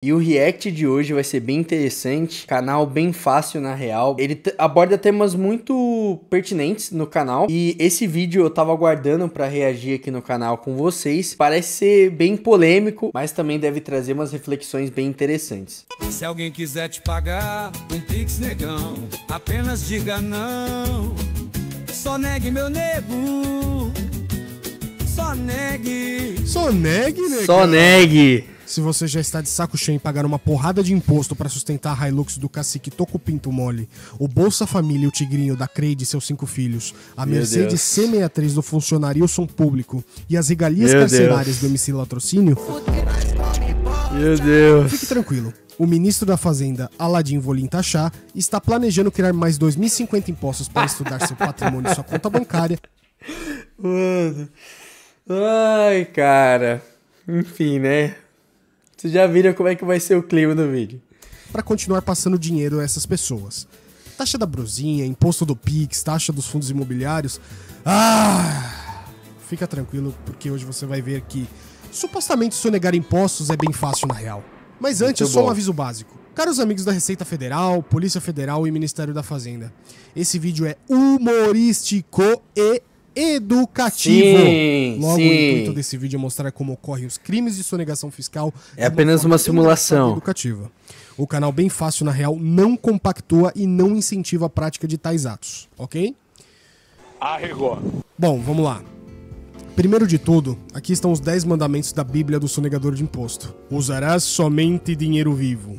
E o react de hoje vai ser bem interessante, canal bem fácil na real. Ele aborda temas muito pertinentes no canal e esse vídeo eu tava aguardando pra reagir aqui no canal com vocês. Parece ser bem polêmico, mas também deve trazer umas reflexões bem interessantes. Se alguém quiser te pagar um pix, negão, apenas diga não. Só negue, meu nego. Só negue. Só negue, negão. Só negue. Se você já está de saco cheio em pagar uma porrada de imposto para sustentar a Hilux do cacique Toco Pinto Mole, o Bolsa Família e o Tigrinho da Creide e seus 5 filhos, a Mercedes C63 do funcionarismo público e as regalias carcerárias do MC Latrocínio, Meu Deus. fique tranquilo. O ministro da Fazenda, Aladim Volim Taxá, está planejando criar mais 2.050 impostos para estudar seu patrimônio e sua conta bancária. Mano. Ai, cara. Enfim, né? Vocês já viram como é que vai ser o clima do vídeo. Para continuar passando dinheiro a essas pessoas. Taxa da brusinha, imposto do Pix, taxa dos fundos imobiliários. Fica tranquilo, porque hoje você vai ver que supostamente sonegar impostos é bem fácil na real. Mas antes, Muito só um bom. aviso básico. Caros amigos da Receita Federal, Polícia Federal e Ministério da Fazenda, esse vídeo é humorístico e educativo. Sim, Logo, sim. o intuito desse vídeo é mostrar como ocorrem os crimes de sonegação fiscal. É de apenas forma uma simulação. engraçada e educativa. O canal Bem Fácil na Real não compactua e não incentiva a prática de tais atos, ok? Arregou. Bom, vamos lá. Primeiro de tudo, aqui estão os 10 mandamentos da Bíblia do sonegador de imposto. Usarás somente dinheiro vivo.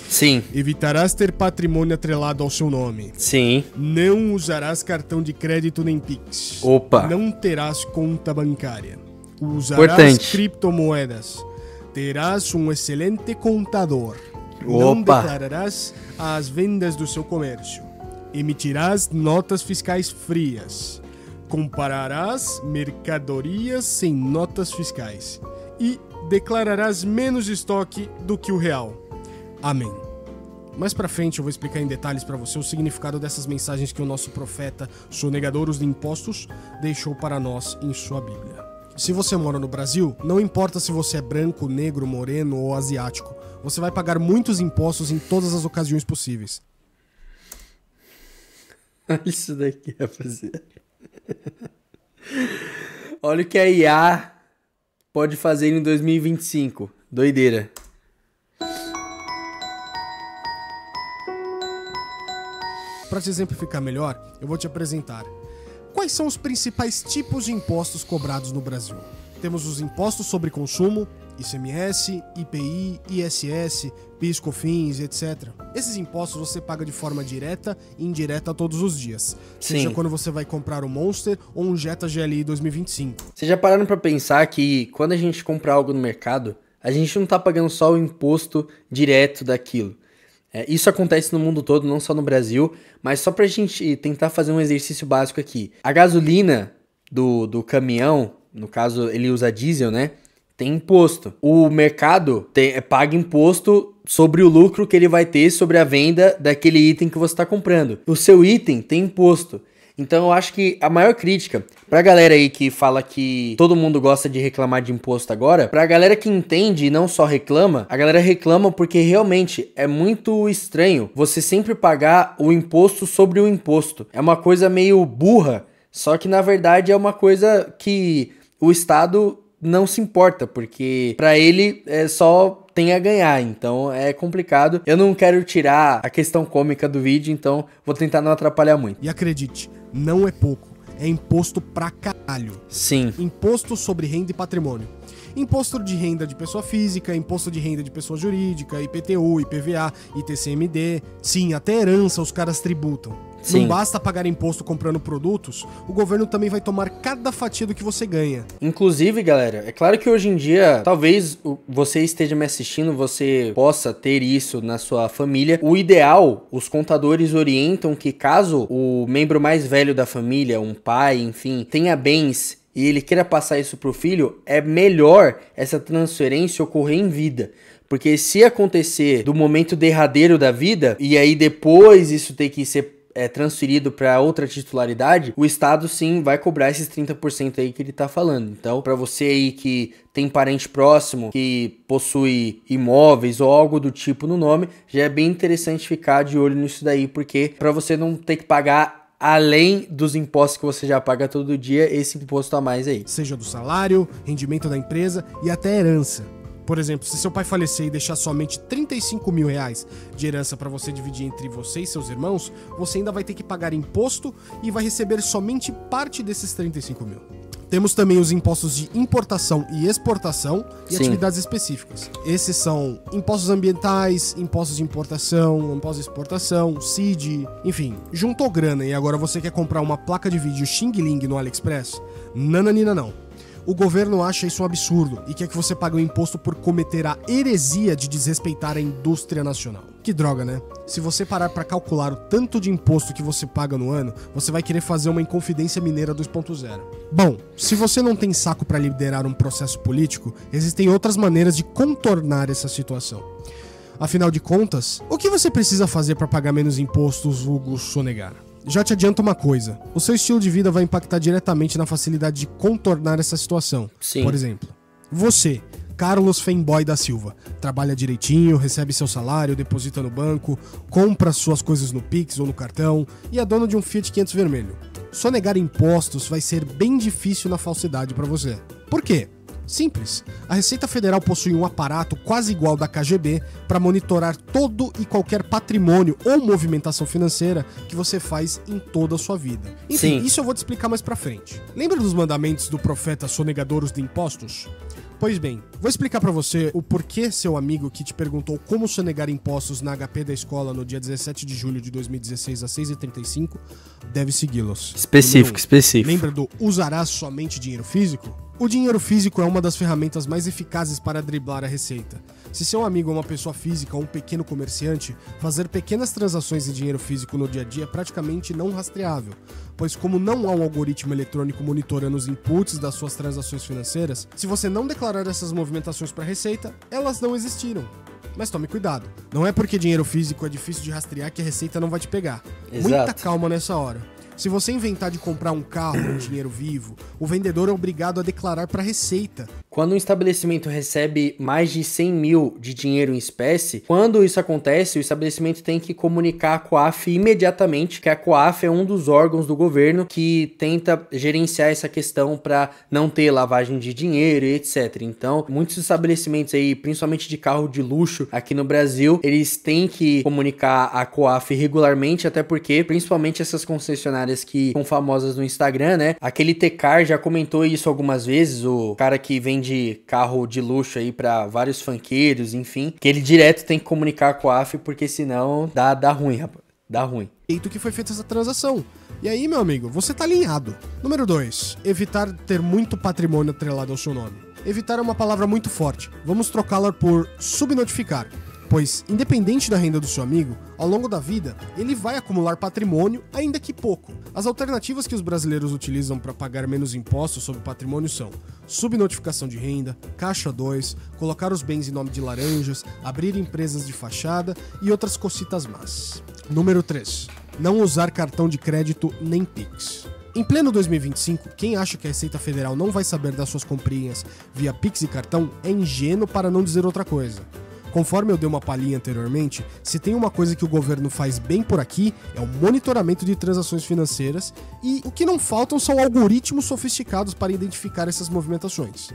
Sim, Evitarás ter patrimônio atrelado ao seu nome. sim. Não usarás cartão de crédito nem Pix. Opa. Não terás conta bancária. Usarás Importante. criptomoedas. Terás um excelente contador. Não Opa. declararás as vendas do seu comércio. Emitirás notas fiscais frias. Compararás mercadorias sem notas fiscais. E declararás menos estoque do que o real. Amém. Mais pra frente eu vou explicar em detalhes pra você o significado dessas mensagens que o nosso profeta, sonegador de impostos, deixou para nós em sua Bíblia. Se você mora no Brasil, não importa se você é branco, negro, moreno ou asiático, você vai pagar muitos impostos em todas as ocasiões possíveis. Olha isso daqui, rapaziada. Olha o que a IA pode fazer em 2025. Doideira. Para te exemplificar melhor, eu vou te apresentar quais são os principais tipos de impostos cobrados no Brasil. Temos os impostos sobre consumo, ICMS, IPI, ISS, PIS, COFINS, etc. Esses impostos você paga de forma direta e indireta todos os dias. Seja Sim. quando você vai comprar um Monster ou um Jetta GLI 2025. Vocês já pararam pra pensar que quando a gente compra algo no mercado, a gente não tá pagando só o imposto direto daquilo. Isso acontece no mundo todo, não só no Brasil, mas só pra gente tentar fazer um exercício básico aqui. A gasolina do caminhão, no caso ele usa diesel, né? Tem imposto. O mercado paga imposto sobre o lucro que ele vai ter sobre a venda daquele item que você está comprando. O seu item tem imposto. Então eu acho que a maior crítica pra galera aí que fala que todo mundo gosta de reclamar de imposto agora, pra galera que entende e não só reclama, a galera reclama porque realmente é muito estranho você sempre pagar o imposto sobre o imposto. É uma coisa meio burra, só que na verdade é uma coisa que o Estado não se importa, porque pra ele só tem a ganhar, então é complicado. Eu não quero tirar a questão cômica do vídeo, então vou tentar não atrapalhar muito. E acredite, não é pouco, é imposto pra caralho. Sim, Imposto sobre renda e patrimônio. Imposto de renda de pessoa física, imposto de renda de pessoa jurídica, IPTU, IPVA, ITCMD. Sim, até herança os caras tributam. Sim. Não basta pagar imposto comprando produtos, o governo também vai tomar cada fatia do que você ganha. inclusive, galera, é claro que hoje em dia, talvez você esteja me assistindo, você possa ter isso na sua família. O ideal, os contadores orientam que caso o membro mais velho da família, um pai, enfim, tenha bens e ele queira passar isso pro filho, é melhor essa transferência ocorrer em vida. Porque se acontecer do momento derradeiro da vida, e aí depois isso ter que ser transferido para outra titularidade, o Estado sim vai cobrar esses 30% aí que ele tá falando. Então, para você aí que tem parente próximo que possui imóveis ou algo do tipo no nome, já é bem interessante ficar de olho nisso daí, porque para você não ter que pagar além dos impostos que você já paga todo dia, esse imposto a mais aí. Seja do salário, rendimento da empresa e até herança. Por exemplo, se seu pai falecer e deixar somente 35 mil reais de herança para você dividir entre você e seus irmãos, você ainda vai ter que pagar imposto e vai receber somente parte desses 35 mil. Temos também os impostos de importação e exportação e atividades específicas. Esses são impostos ambientais, impostos de importação, impostos de exportação, CID, enfim. Juntou grana e agora você quer comprar uma placa de vídeo Xing Ling no AliExpress? Nananina não. O governo acha isso um absurdo e quer que você pague o imposto por cometer a heresia de desrespeitar a indústria nacional. Que droga, né? Se você parar para calcular o tanto de imposto que você paga no ano, você vai querer fazer uma Inconfidência Mineira 2.0. Bom, se você não tem saco para liderar um processo político, existem outras maneiras de contornar essa situação. Afinal de contas, o que você precisa fazer para pagar menos impostos, Hugo Sonegar? Já te adianto uma coisa, o seu estilo de vida vai impactar diretamente na facilidade de contornar essa situação. Sim. Por exemplo, você, Carlos Femboy da Silva, trabalha direitinho, recebe seu salário, deposita no banco, compra suas coisas no Pix ou no cartão e é dono de um Fiat 500 vermelho. Sonegar impostos vai ser bem difícil na falsidade para você. Por quê? Simples. A Receita Federal possui um aparato quase igual da KGB para monitorar todo e qualquer patrimônio ou movimentação financeira que você faz em toda a sua vida. Enfim, isso eu vou te explicar mais pra frente. Lembra dos mandamentos do profeta sonegadores de impostos? Pois bem, vou explicar pra você o porquê seu amigo que te perguntou como sonegar impostos na HP da escola no dia 17 de julho de 2016 às 6h35 deve segui-los. Específico. Lembra do usarás somente dinheiro físico? O dinheiro físico é uma das ferramentas mais eficazes para driblar a receita. Se seu amigo é uma pessoa física ou um pequeno comerciante, fazer pequenas transações em dinheiro físico no dia a dia é praticamente não rastreável, pois como não há um algoritmo eletrônico monitorando os inputs das suas transações financeiras, se você não declarar essas movimentações para a Receita, elas não existiram. Mas tome cuidado, não é porque dinheiro físico é difícil de rastrear que a Receita não vai te pegar. Exato. Muita calma nessa hora. Se você inventar de comprar um carro com dinheiro vivo, o vendedor é obrigado a declarar para a Receita. Quando um estabelecimento recebe mais de 100 mil de dinheiro em espécie, quando isso acontece, o estabelecimento tem que comunicar a COAF imediatamente, que a COAF é um dos órgãos do governo que tenta gerenciar essa questão para não ter lavagem de dinheiro e etc. Então, muitos estabelecimentos aí, principalmente de carro de luxo aqui no Brasil, eles têm que comunicar a COAF regularmente, até porque, principalmente essas concessionárias que são famosas no Instagram, né? Aquele Tecar já comentou isso algumas vezes, o cara que vende carro de luxo aí pra vários funkeiros, enfim, que ele direto tem que comunicar com a COAF, porque senão dá ruim, rapaz. Dá ruim. Jeito que foi feita essa transação. E aí, meu amigo, você tá alinhado. Número 2. Evitar ter muito patrimônio atrelado ao seu nome. Evitar é uma palavra muito forte. Vamos trocá-la por subnotificar. Pois, independente da renda do seu amigo, ao longo da vida, ele vai acumular patrimônio, ainda que pouco. As alternativas que os brasileiros utilizam para pagar menos impostos sobre patrimônio são subnotificação de renda, Caixa 2, colocar os bens em nome de laranjas, abrir empresas de fachada e outras cocitas más. Número 3. Não usar cartão de crédito nem Pix. Em pleno 2025, quem acha que a Receita Federal não vai saber das suas comprinhas via Pix e cartão é ingênuo, para não dizer outra coisa. Conforme eu dei uma palhinha anteriormente, se tem uma coisa que o governo faz bem por aqui, é o monitoramento de transações financeiras, e o que não faltam são algoritmos sofisticados para identificar essas movimentações.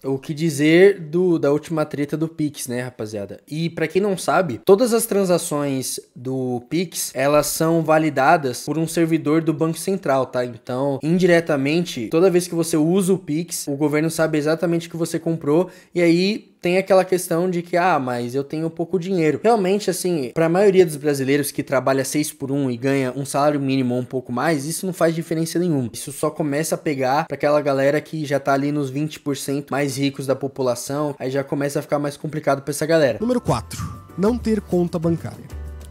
O que dizer da última treta do Pix, né, rapaziada? E pra quem não sabe, todas as transações do Pix, elas são validadas por um servidor do Banco Central, tá? Então, indiretamente, toda vez que você usa o Pix, o governo sabe exatamente o que você comprou, e aí tem aquela questão de que, mas eu tenho pouco dinheiro. Realmente, assim, pra maioria dos brasileiros que trabalha 6x1 e ganha um salário mínimo ou um pouco mais, isso não faz diferença nenhuma. Isso só começa a pegar pra aquela galera que já tá ali nos 20% mais ricos da população, aí já começa a ficar mais complicado pra essa galera. Número 4. Não ter conta bancária.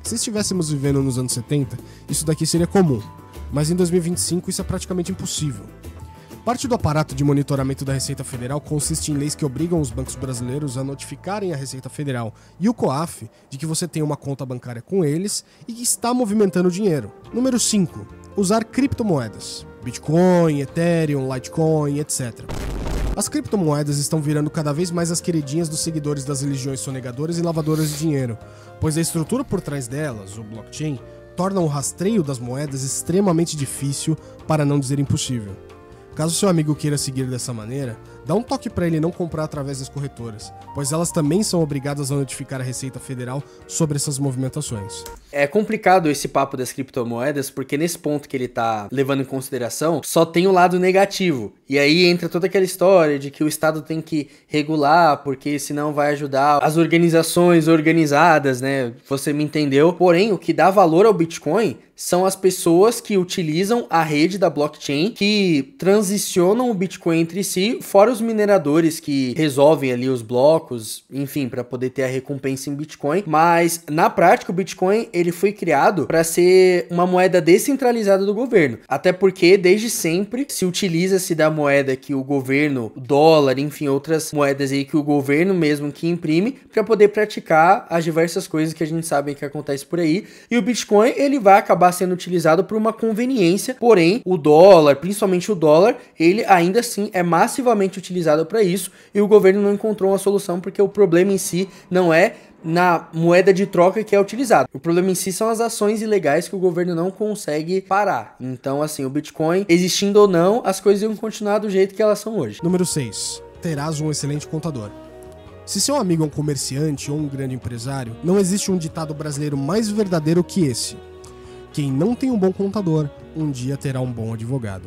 Se estivéssemos vivendo nos anos 70, isso daqui seria comum, mas em 2025 isso é praticamente impossível. Parte do aparato de monitoramento da Receita Federal consiste em leis que obrigam os bancos brasileiros a notificarem a Receita Federal e o COAF de que você tem uma conta bancária com eles e que está movimentando dinheiro. Número 5. Usar criptomoedas. Bitcoin, Ethereum, Litecoin, etc. As criptomoedas estão virando cada vez mais as queridinhas dos seguidores das religiões sonegadoras e lavadoras de dinheiro, pois a estrutura por trás delas, o blockchain, torna o rastreio das moedas extremamente difícil, para não dizer impossível. Caso seu amigo queira seguir dessa maneira, dá um toque para ele não comprar através das corretoras, pois elas também são obrigadas a notificar a Receita Federal sobre essas movimentações. É complicado esse papo das criptomoedas, porque nesse ponto que ele tá levando em consideração, só tem o lado negativo. E aí entra toda aquela história de que o Estado tem que regular, porque senão vai ajudar as organizações organizadas, né? Você me entendeu? Porém, o que dá valor ao Bitcoin são as pessoas que utilizam a rede da blockchain, que transicionam o Bitcoin entre si, fora os mineradores que resolvem ali os blocos, enfim, para poder ter a recompensa em Bitcoin. Mas na prática o Bitcoin ele foi criado para ser uma moeda descentralizada do governo, até porque desde sempre se utiliza-se da moeda que o governo, o dólar, enfim, outras moedas aí que o governo mesmo que imprime para poder praticar as diversas coisas que a gente sabe que acontece por aí. E o Bitcoin ele vai acabar sendo utilizado por uma conveniência, porém o dólar, principalmente o dólar, ele ainda assim é massivamente utilizado para isso e o governo não encontrou uma solução, porque o problema em si não é na moeda de troca que é utilizada. O problema em si são as ações ilegais que o governo não consegue parar. Então, assim, o Bitcoin, existindo ou não, as coisas iam continuar do jeito que elas são hoje. Número 6. Terás um excelente contador. Se seu amigo é um comerciante ou um grande empresário, não existe um ditado brasileiro mais verdadeiro que esse: quem não tem um bom contador, um dia terá um bom advogado.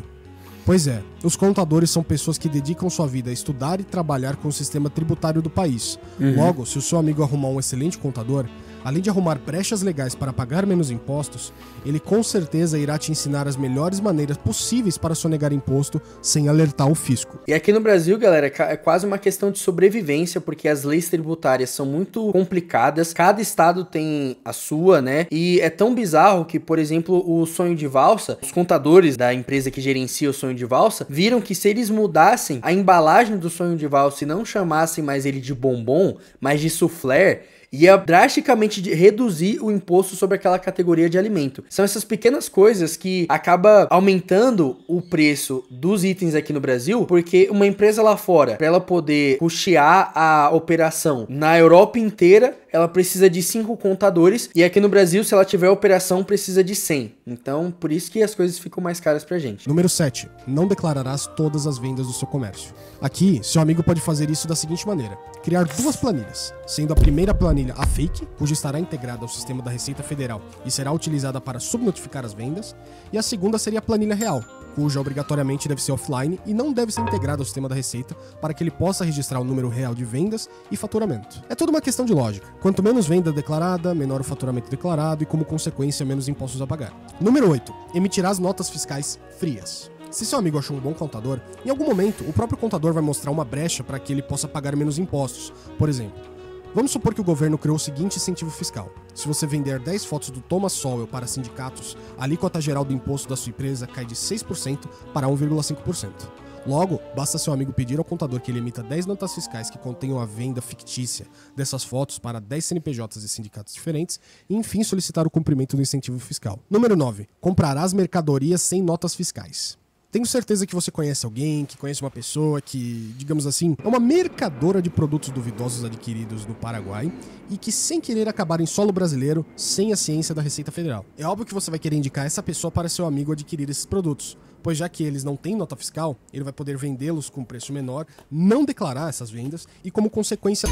Pois é, os contadores são pessoas que dedicam sua vida a estudar e trabalhar com o sistema tributário do país. Logo, se o seu amigo arrumar um excelente contador, além de arrumar brechas legais para pagar menos impostos, ele com certeza irá te ensinar as melhores maneiras possíveis para sonegar imposto sem alertar o fisco. E aqui no Brasil, galera, é quase uma questão de sobrevivência, porque as leis tributárias são muito complicadas, cada estado tem a sua, né? E é tão bizarro que, por exemplo, o sonho de valsa, os contadores da empresa que gerencia o sonho de valsa, viram que se eles mudassem a embalagem do sonho de valsa e não chamassem mais ele de bombom, mas de soufflé, ia drasticamente reduzir o imposto sobre aquela categoria de alimento. São essas pequenas coisas que acaba aumentando o preço dos itens aqui no Brasil, porque uma empresa lá fora, para ela poder custear a operação na Europa inteira, ela precisa de 5 contadores, e aqui no Brasil, se ela tiver operação, precisa de 100. Então, por isso que as coisas ficam mais caras pra gente. Número 7. Não declararás todas as vendas do seu comércio. Aqui, seu amigo pode fazer isso da seguinte maneira: criar 2 planilhas, sendo a primeira planilha a fake, cuja estará integrada ao sistema da Receita Federal e será utilizada para subnotificar as vendas, e a segunda seria a planilha real, cuja obrigatoriamente deve ser offline e não deve ser integrada ao sistema da Receita para que ele possa registrar o número real de vendas e faturamento. É tudo uma questão de lógica. Quanto menos venda declarada, menor o faturamento declarado e, como consequência, menos impostos a pagar. Número 8. Emitirás notas fiscais frias. Se seu amigo achou um bom contador, em algum momento o próprio contador vai mostrar uma brecha para que ele possa pagar menos impostos. Por exemplo, vamos supor que o governo criou o seguinte incentivo fiscal: se você vender 10 fotos do Thomas Sowell para sindicatos, a alíquota geral do imposto da sua empresa cai de 6% para 1,5%. Logo, basta seu amigo pedir ao contador que ele emita 10 notas fiscais que contenham a venda fictícia dessas fotos para 10 CNPJs e sindicatos diferentes e, enfim, solicitar o cumprimento do incentivo fiscal. Número 9. Comprarás mercadorias sem notas fiscais. Tenho certeza que você conhece alguém, que conhece uma pessoa que, digamos assim, é uma mercadora de produtos duvidosos adquiridos no Paraguai e que, sem querer, acabaram em solo brasileiro sem a ciência da Receita Federal. É óbvio que você vai querer indicar essa pessoa para seu amigo adquirir esses produtos, pois já que eles não têm nota fiscal, ele vai poder vendê-los com preço menor, não declarar essas vendas e, como consequência...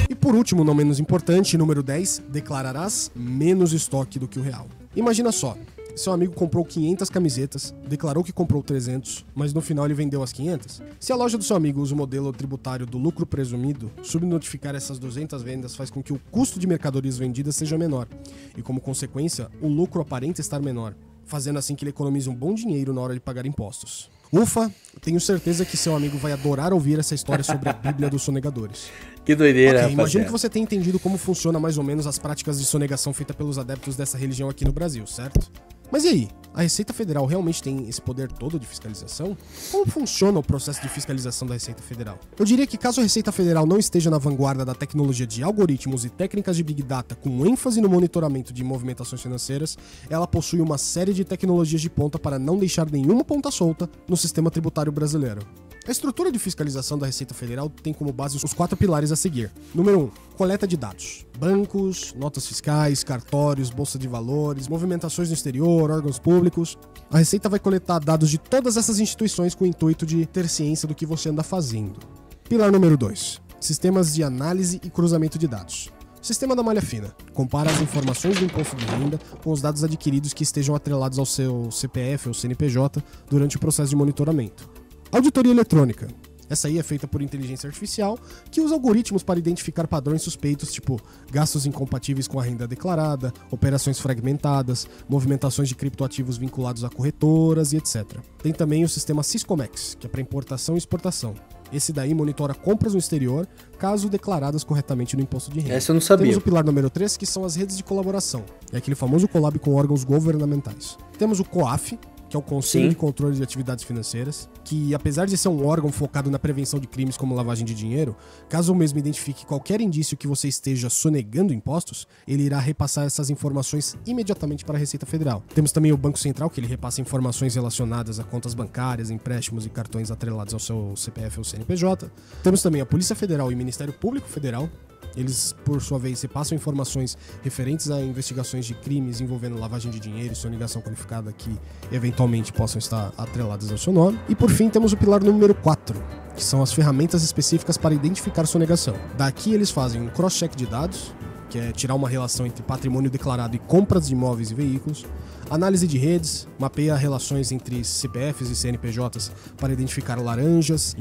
E por último, não menos importante, número 10, declararás menos estoque do que o real. Imagina só. Seu amigo comprou 500 camisetas, declarou que comprou 300, mas no final ele vendeu as 500? Se a loja do seu amigo usa o modelo tributário do lucro presumido, subnotificar essas 200 vendas faz com que o custo de mercadorias vendidas seja menor, e como consequência, o lucro aparenta estar menor, fazendo assim que ele economize um bom dinheiro na hora de pagar impostos. Ufa, tenho certeza que seu amigo vai adorar ouvir essa história sobre a Bíblia dos sonegadores. Que doideira, okay, imagino que você tenha entendido como funciona mais ou menos as práticas de sonegação feitas pelos adeptos dessa religião aqui no Brasil, certo? Mas e aí? A Receita Federal realmente tem esse poder todo de fiscalização? Como funciona o processo de fiscalização da Receita Federal? Eu diria que caso a Receita Federal não esteja na vanguarda da tecnologia de algoritmos e técnicas de Big Data com ênfase no monitoramento de movimentações financeiras, ela possui uma série de tecnologias de ponta para não deixar nenhuma ponta solta no sistema tributário brasileiro. A estrutura de fiscalização da Receita Federal tem como base os 4 pilares a seguir. Número 1. Coleta de dados. Bancos, notas fiscais, cartórios, bolsa de valores, movimentações no exterior, órgãos públicos. A Receita vai coletar dados de todas essas instituições com o intuito de ter ciência do que você anda fazendo. Pilar número 2. Sistemas de análise e cruzamento de dados. Sistema da malha fina. Compara as informações do imposto de renda com os dados adquiridos que estejam atrelados ao seu CPF ou CNPJ durante o processo de monitoramento. Auditoria eletrônica. Essa aí é feita por inteligência artificial, que usa algoritmos para identificar padrões suspeitos, tipo gastos incompatíveis com a renda declarada, operações fragmentadas, movimentações de criptoativos vinculados a corretoras e etc. Tem também o sistema Syscomex, que é para importação e exportação. Esse daí monitora compras no exterior, caso declaradas corretamente no imposto de renda. Essa eu não sabia. Temos o pilar número 3, que são as redes de colaboração. É aquele famoso collab com órgãos governamentais. Temos o COAF, que é o Conselho de Controle de Atividades Financeiras, que apesar de ser um órgão focado na prevenção de crimes como lavagem de dinheiro, caso o mesmo identifique qualquer indício que você esteja sonegando impostos, ele irá repassar essas informações imediatamente para a Receita Federal. Temos também o Banco Central, que ele repassa informações relacionadas a contas bancárias, empréstimos e cartões atrelados ao seu CPF ou CNPJ. Temos também a Polícia Federal e o Ministério Público Federal. Eles, por sua vez, repassam informações referentes a investigações de crimes envolvendo lavagem de dinheiro e sonegação qualificada que eventualmente possam estar atreladas ao seu nome. E por fim temos o pilar número 4, que são as ferramentas específicas para identificar sonegação. Daqui eles fazem um cross-check de dados, que é tirar uma relação entre patrimônio declarado e compras de imóveis e veículos, análise de redes, mapeia relações entre CPFs e CNPJs para identificar laranjas,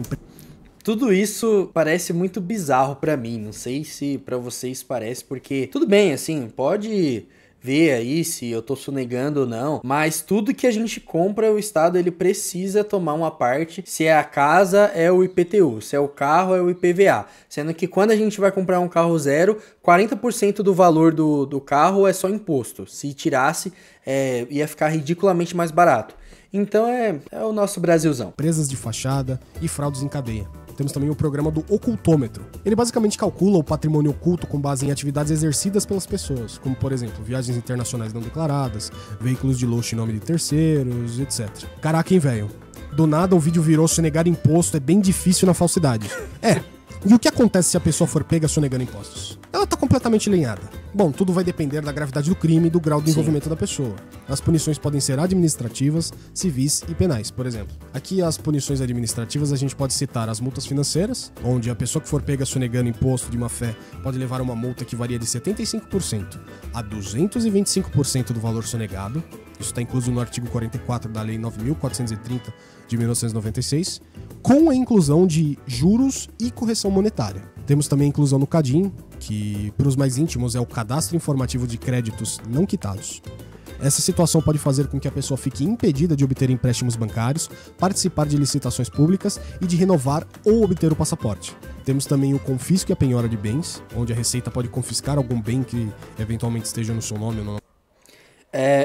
Tudo isso parece muito bizarro pra mim, não sei se pra vocês parece, porque tudo bem, assim, pode ver aí se eu tô sonegando ou não, mas tudo que a gente compra, o Estado ele precisa tomar uma parte. Se é a casa, é o IPTU, se é o carro, é o IPVA, sendo que quando a gente vai comprar um carro zero, 40% do valor do carro é só imposto. Se tirasse, ia ficar ridiculamente mais barato. Então é o nosso Brasilzão. Empresas de fachada e fraudes em cadeia. Temos também o programa do ocultômetro. Ele basicamente calcula o patrimônio oculto com base em atividades exercidas pelas pessoas, como, por exemplo, viagens internacionais não declaradas, veículos de luxo em nome de terceiros, etc. Caraca, hein, velho? Do nada o vídeo virou sonegar imposto é bem difícil na falsidade. E o que acontece se a pessoa for pega sonegando impostos? Ela tá completamente lenhada. Bom, tudo vai depender da gravidade do crime e do grau de envolvimento da pessoa. As punições podem ser administrativas, civis e penais, por exemplo. Aqui as punições administrativas a gente pode citar as multas financeiras, onde a pessoa que for pega sonegando imposto de má fé pode levar uma multa que varia de 75% a 225% do valor sonegado. Isso está incluso no artigo 44 da Lei 9.430 de 1996, com a inclusão de juros e correção monetária. Temos também a inclusão no CADIM, que para os mais íntimos é o Cadastro Informativo de Créditos Não Quitados. Essa situação pode fazer com que a pessoa fique impedida de obter empréstimos bancários, participar de licitações públicas e de renovar ou obter o passaporte. Temos também o confisco e a penhora de bens, onde a Receita pode confiscar algum bem que eventualmente esteja no seu nome ou não.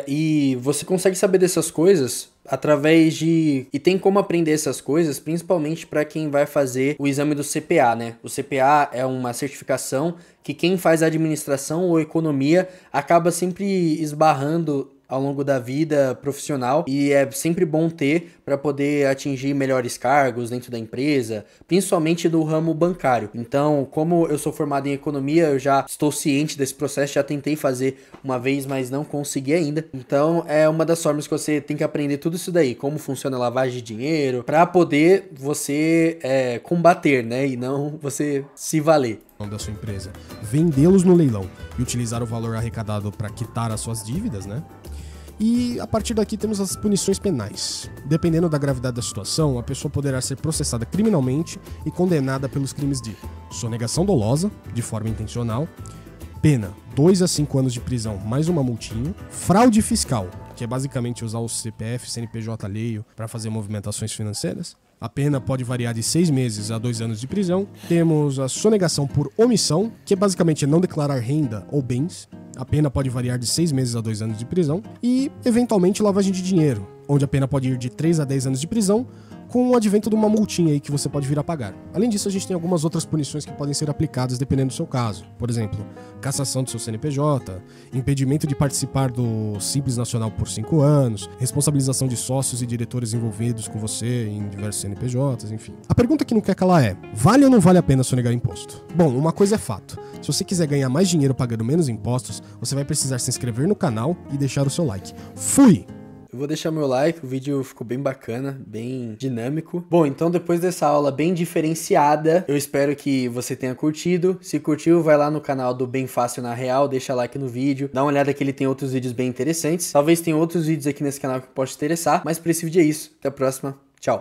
E você consegue saber dessas coisas através de... E tem como aprender essas coisas, principalmente para quem vai fazer o exame do CPA, né? O CPA é uma certificação que quem faz administração ou economia acaba sempre esbarrando ao longo da vida profissional, e é sempre bom ter para poder atingir melhores cargos dentro da empresa, principalmente do ramo bancário. Então, como eu sou formado em economia, eu já estou ciente desse processo, já tentei fazer uma vez, mas não consegui ainda. Então, é uma das formas que você tem que aprender tudo isso daí, como funciona a lavagem de dinheiro, para poder você combater, né, e não você se valer da sua empresa, vendê-los no leilão e utilizar o valor arrecadado para quitar as suas dívidas, né? E a partir daqui temos as punições penais. Dependendo da gravidade da situação, a pessoa poderá ser processada criminalmente e condenada pelos crimes de sonegação dolosa, de forma intencional, pena 2 a 5 anos de prisão mais uma multinha, fraude fiscal, que é basicamente usar o CPF, CNPJ alheio para fazer movimentações financeiras. A pena pode variar de 6 meses a 2 anos de prisão. Temos a sonegação por omissão, que é basicamente não declarar renda ou bens. A pena pode variar de 6 meses a 2 anos de prisão. E, eventualmente, lavagem de dinheiro, onde a pena pode ir de 3 a 10 anos de prisão, com o advento de uma multinha aí que você pode vir a pagar. Além disso, a gente tem algumas outras punições que podem ser aplicadas dependendo do seu caso. Por exemplo, cassação do seu CNPJ, impedimento de participar do Simples Nacional por 5 anos, responsabilização de sócios e diretores envolvidos com você em diversos CNPJs, enfim. A pergunta que não quer calar é: vale ou não vale a pena sonegar imposto? Bom, uma coisa é fato. Se você quiser ganhar mais dinheiro pagando menos impostos, você vai precisar se inscrever no canal e deixar o seu like. Fui! Eu vou deixar meu like, o vídeo ficou bem bacana, bem dinâmico. Bom, então depois dessa aula bem diferenciada, eu espero que você tenha curtido. Se curtiu, vai lá no canal do Bem Fácil na Real, deixa like no vídeo, dá uma olhada que ele tem outros vídeos bem interessantes. Talvez tenha outros vídeos aqui nesse canal que pode te interessar, mas por esse vídeo é isso. Até a próxima, tchau!